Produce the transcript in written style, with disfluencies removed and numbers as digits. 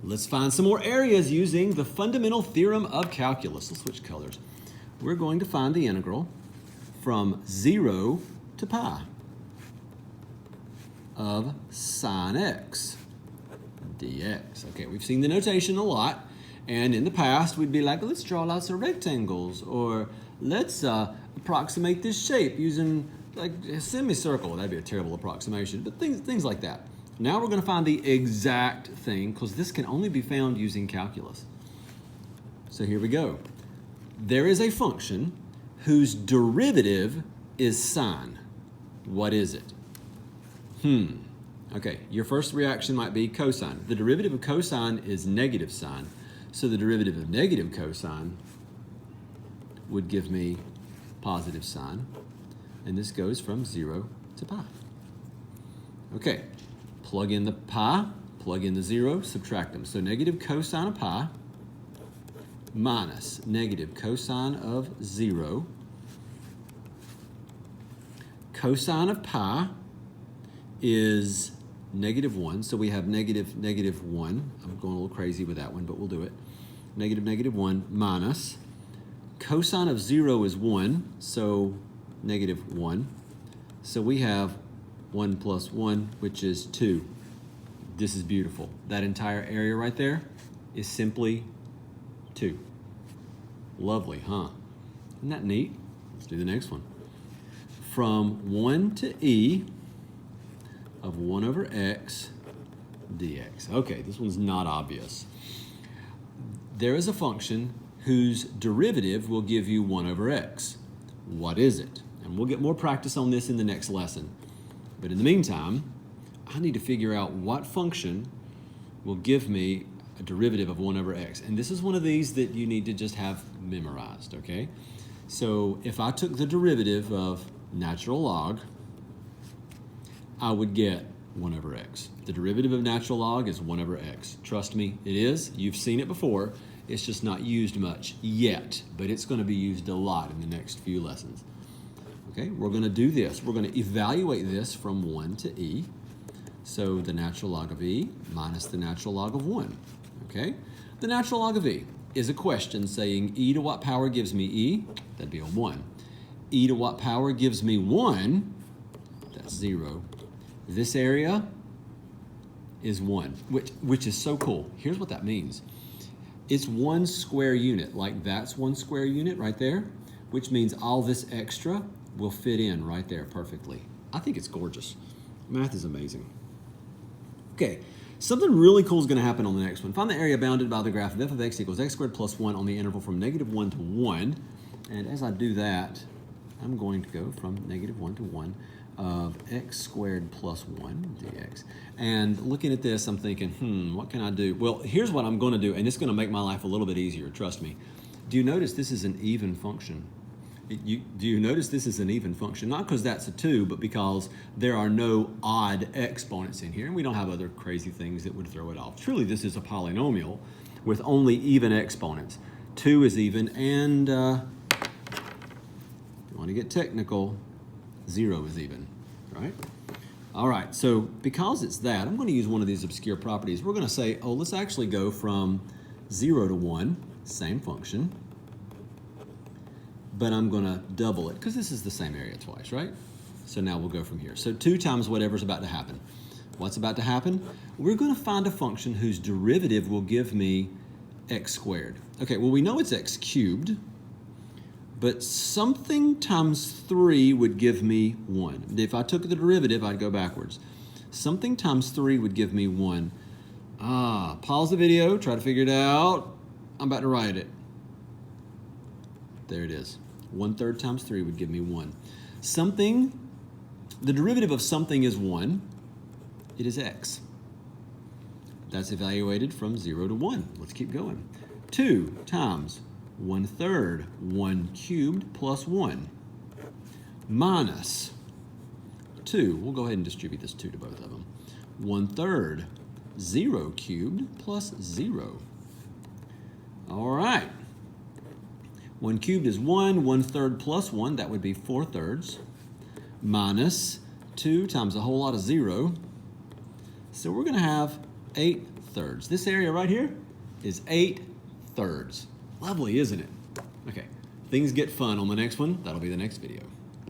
Let's find some more areas using the fundamental theorem of calculus. Let's switch colors. We're going to find the integral from 0 to pi of sine x dx. Okay, we've seen the notation a lot, and in the past we'd be like, let's draw lots of rectangles, or let's approximate this shape using like a semicircle. That'd be a terrible approximation, but things like that. Now we're going to find the exact thing, because this can only be found using calculus. So here we go. There is a function whose derivative is sine. What is it? Okay, your first reaction might be cosine. The derivative of cosine is negative sine. So the derivative of negative cosine would give me positive sine. And this goes from 0 to pi. Okay, plug in the pi, plug in the 0, subtract them. So negative cosine of pi minus negative cosine of 0. Cosine of pi is negative 1, so we have negative 1. I'm going a little crazy with that one, but we'll do it. Negative 1 minus cosine of 0 is 1, so negative 1. So we have 1 plus 1, which is 2. This is beautiful. That entire area right there is simply 2. Lovely, huh? Isn't that neat? Let's do the next one. From 1 to e of 1 over x dx. Okay, this one's not obvious. There is a function whose derivative will give you 1 over x. What is it? And we'll get more practice on this in the next lesson. But in the meantime, I need to figure out what function will give me a derivative of 1 over x. And this is one of these that you need to just have memorized, okay? So if I took the derivative of natural log, I would get 1 over x. The derivative of natural log is 1 over x. Trust me, it is. You've seen it before. It's just not used much yet, but it's going to be used a lot in the next few lessons. Okay, we're going to do this. We're going to evaluate this from 1 to e. So the natural log of e minus the natural log of 1. Okay, the natural log of e is a question saying e to what power gives me e? That'd be a 1. E to what power gives me 1? That's 0. This area is 1, which is so cool. Here's what that means. It's 1 square unit, like that's 1 square unit right there, which means all this extra will fit in right there perfectly. I think it's gorgeous. Math is amazing. Okay, something really cool is going to happen on the next one. Find the area bounded by the graph of f of x equals x squared plus 1 on the interval from negative 1 to 1. And as I do that, I'm going to go from negative 1 to 1 of x squared plus 1 dx. And looking at this, I'm thinking, what can I do? Well, here's what I'm going to do, and it's going to make my life a little bit easier, trust me. Do you notice this is an even function? Do you notice this is an even function? Not because that's a 2, but because there are no odd exponents in here, and we don't have other crazy things that would throw it off. Truly, this is a polynomial with only even exponents. 2 is even, and if you want to get technical, 0 is even, right? All right, so because it's that, I'm going to use one of these obscure properties. We're going to say, oh, let's actually go from 0 to 1, same function, but I'm going to double it, because this is the same area twice, right? So now we'll go from here. So 2 times whatever's about to happen. What's about to happen? We're going to find a function whose derivative will give me x squared. Okay, well, we know it's x cubed, but something times 3 would give me 1. If I took the derivative, I'd go backwards. Something times 3 would give me 1. Pause the video, try to figure it out. I'm about to write it. There it is. 1/3 times 3 would give me 1. Something, the derivative of something is 1. It is x. That's evaluated from 0 to 1. Let's keep going. 2 times 1/3, 1 cubed plus 1, minus 2. We'll go ahead and distribute this 2 to both of them. 1/3, 0 cubed plus 0. All right. 1 cubed is 1, 1/3 plus 1, that would be 4/3, minus 2 times a whole lot of 0. So we're going to have 8 thirds. This area right here is 8 thirds. Lovely, isn't it? Okay, things get fun on the next one. That'll be the next video.